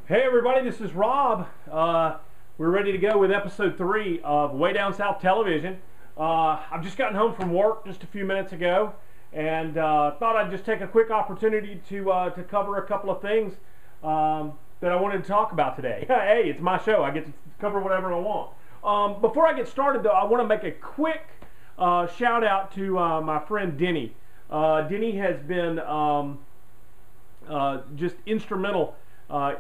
Hey everybody, this is Rob. We're ready to go with episode 3 of Way Down South Television. I've just gotten home from work just a few minutes ago, and thought I'd just take a quick opportunity to cover a couple of things that I wanted to talk about today. Hey, it's my show. I get to cover whatever I want. Before I get started, though, I want to make a quick shout out to my friend Denny. Denny has been just instrumental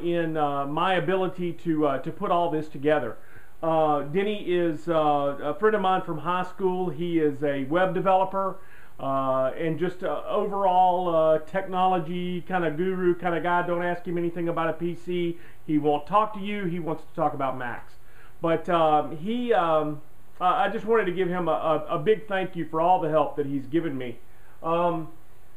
in my ability to put all this together. Denny is a friend of mine from high school. He is a web developer and just overall technology kind of guru kind of guy. Don't ask him anything about a PC. He won't talk to you. He wants to talk about Macs. But I just wanted to give him a big thank you for all the help that he's given me.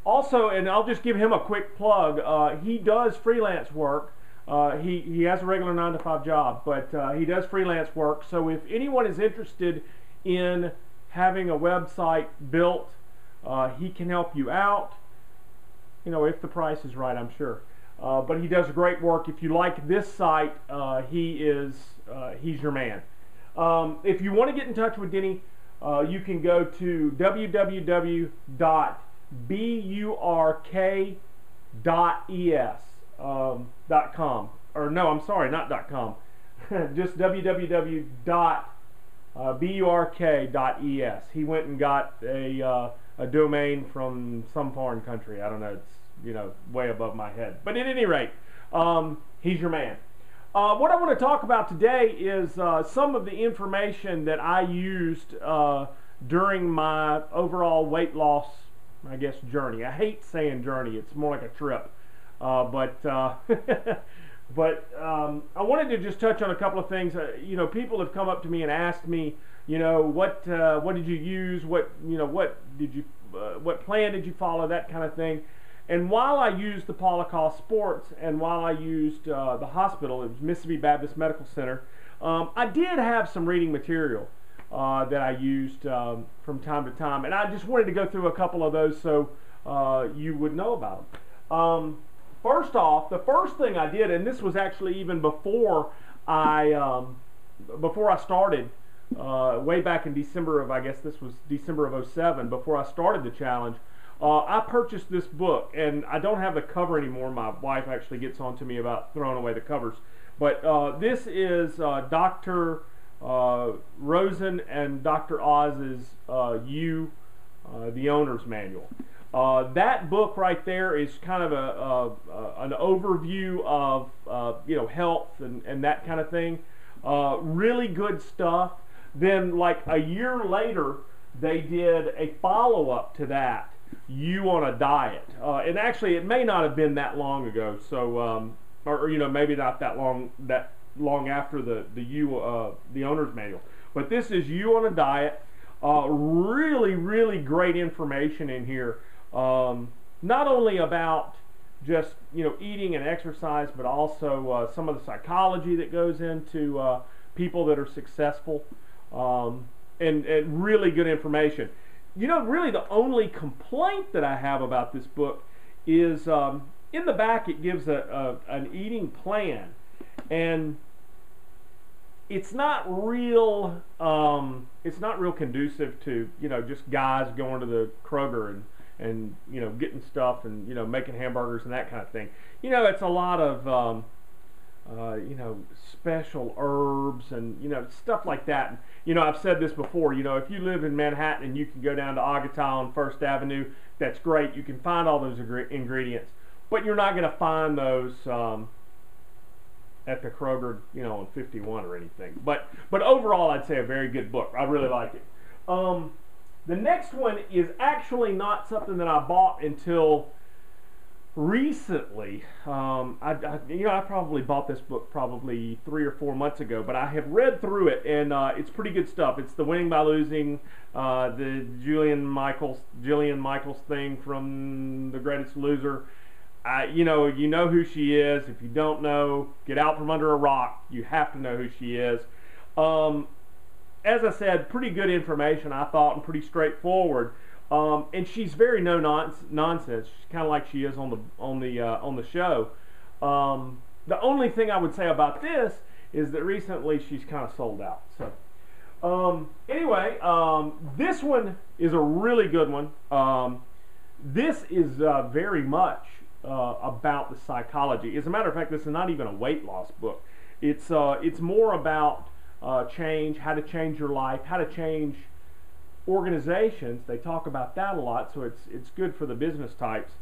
Also, and I'll just give him a quick plug, he does freelance work. He has a regular 9-to-5 job, but he does freelance work. So if anyone is interested in having a website built, he can help you out. You know, if the price is right, I'm sure. But he does great work. If you like this site, he's your man. If you want to get in touch with Denny, you can go to www.burk.es.com. Or no, I'm sorry, not .com. Just www.burk.es. He went and got a domain from some foreign country. I don't know. It's, you know, way above my head. But at any rate, he's your man. What I want to talk about today is some of the information that I used during my overall weight loss, I guess, journey. I hate saying journey. It's more like a trip. But I wanted to just touch on a couple of things. You know, people have come up to me and asked me, you know, what did you use? What plan did you follow? That kind of thing. And while I used the Paula Cost Sports, and while I used the hospital, it was Mississippi Baptist Medical Center, I did have some reading material that I used from time to time, and I just wanted to go through a couple of those so you would know about them. First off, the first thing I did, and this was actually even before I started, way back in December of, I guess this was December of '07, before I started the challenge, I purchased this book, and I don't have the cover anymore. My wife actually gets on to me about throwing away the covers. But this is Dr. Rosen and Dr. Oz's the Owner's Manual. That book right there is kind of an overview of you know, health and that kind of thing. Really good stuff. Then, like a year later, they did a follow-up to that, You on a Diet. And actually, it may not have been that long ago. So, or you know, maybe not that long after the Owner's Manual. But this is You on a Diet. Really great information in here. Not only about just, you know, eating and exercise, but also some of the psychology that goes into people that are successful, and really good information. You know, really the only complaint that I have about this book is in the back it gives an eating plan, and it's not real conducive to, you know, just guys going to the Kroger and you know, getting stuff and, you know, making hamburgers and that kind of thing. You know, it's a lot of you know, special herbs and, you know, stuff like that. And, you know, I've said this before, you know, if you live in Manhattan and you can go down to Agata on First Avenue, that's great. You can find all those ingredients, but you're not going to find those at the Kroger, you know, on 51 or anything. But overall, I'd say a very good book. I really like it. The next one is actually not something that I bought until recently. You know, I probably bought this book probably 3 or 4 months ago, but I have read through it, and it's pretty good stuff. It's the Winning by Losing, the Jillian Michaels thing from The Greatest Loser. You know who she is. If you don't know, get out from under a rock. You have to know who she is. As I said, pretty good information, I thought, and pretty straightforward. And she's very no nonsense. She's kind of like she is on the show. The only thing I would say about this is that recently she's kind of sold out. So anyway, this one is a really good one. This is very much about the psychology. As a matter of fact, this is not even a weight loss book. It's more about change, how to change your life, how to change organizations. They talk about that a lot, so it's good for the business types.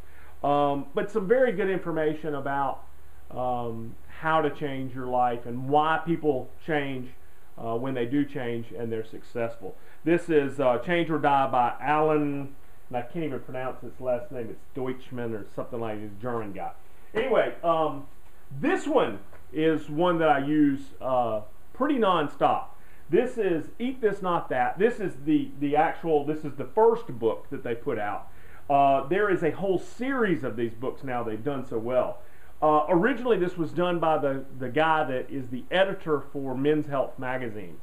But some very good information about how to change your life and why people change when they do change and they're successful. This is Change or Die by Alan, and I can't even pronounce his last name. It's Deutschman or something like this, German guy. Anyway, this one is one that I use pretty non-stop. This is Eat This Not That. This is the first book that they put out. There is a whole series of these books now. They've done so well. Originally, this was done by the guy that is the editor for Men's Health magazine.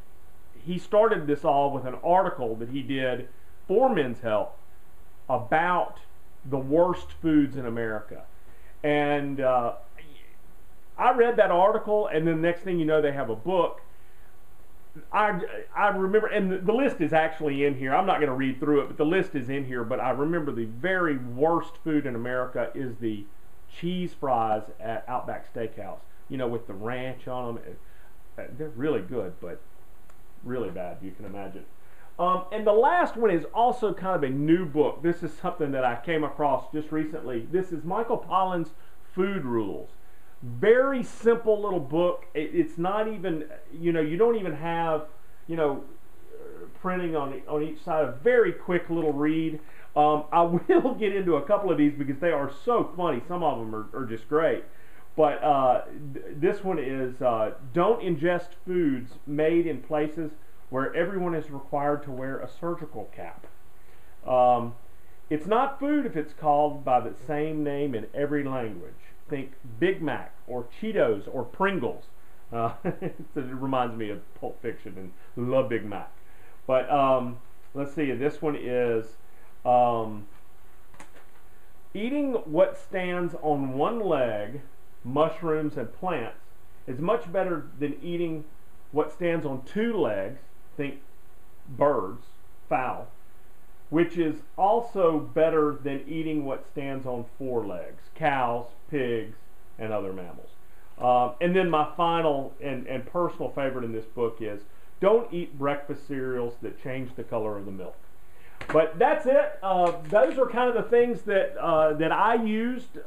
He started this all with an article that he did for Men's Health about the worst foods in America. And I read that article, and then the next thing you know, they have a book. I remember, and the list is actually in here. I'm not going to read through it, but the list is in here. But I remember the very worst food in America is the cheese fries at Outback Steakhouse. You know, with the ranch on them. They're really good, but really bad, you can imagine. And the last one is also kind of a new book. This is something that I came across just recently. This is Michael Pollan's Food Rules. Very simple little book. It's not even, you know, you don't even have, you know, printing on each side. A very quick little read. I will get into a couple of these because they are so funny. Some of them are just great. But this one is don't ingest foods made in places where everyone is required to wear a surgical cap. It's not food if it's called by the same name in every language. Think Big Mac or Cheetos or Pringles. It reminds me of Pulp Fiction and love Big Mac. But let's see, this one is eating what stands on one leg, mushrooms and plants, is much better than eating what stands on two legs, think birds, fowl, which is also better than eating what stands on four legs, cows, pigs, and other mammals. And then my final and personal favorite in this book is don't eat breakfast cereals that change the color of the milk. But that's it. Those are kind of the things that I used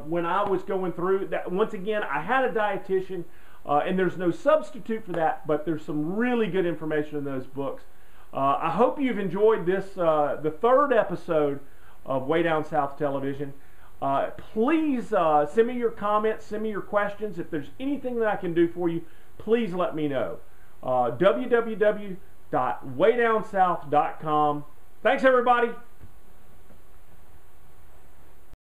when I was going through that. Once again, I had a dietitian, and there's no substitute for that, but there's some really good information in those books. I hope you've enjoyed this, the third episode of Way Down South Television. Please send me your comments, send me your questions. If there's anything that I can do for you, please let me know. www.waydownsouth.com. Thanks, everybody.